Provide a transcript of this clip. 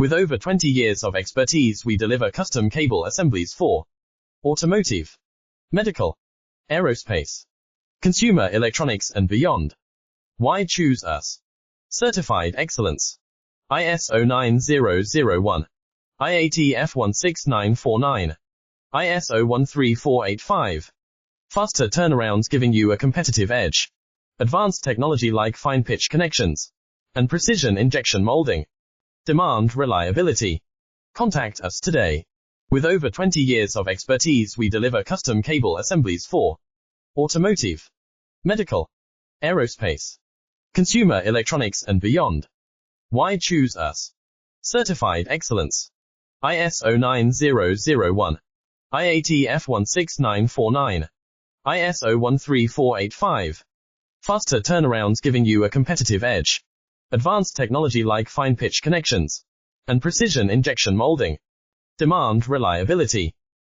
With over 20 years of expertise, we deliver custom cable assemblies for automotive, medical, aerospace, consumer electronics and beyond. Why choose us? Certified excellence. ISO 9001, IATF 16949, ISO 13485. Faster turnarounds giving you a competitive edge. Advanced technology like fine pitch connections and precision injection molding. Demand reliability. Contact us today. With over 20 years of expertise, we deliver custom cable assemblies for automotive, medical, aerospace, consumer electronics and beyond. Why choose us? Certified excellence. ISO 9001, IATF 16949, ISO 13485. Faster turnarounds giving you a competitive edge. Advanced technology like fine pitch connections and precision injection molding. Demand reliability.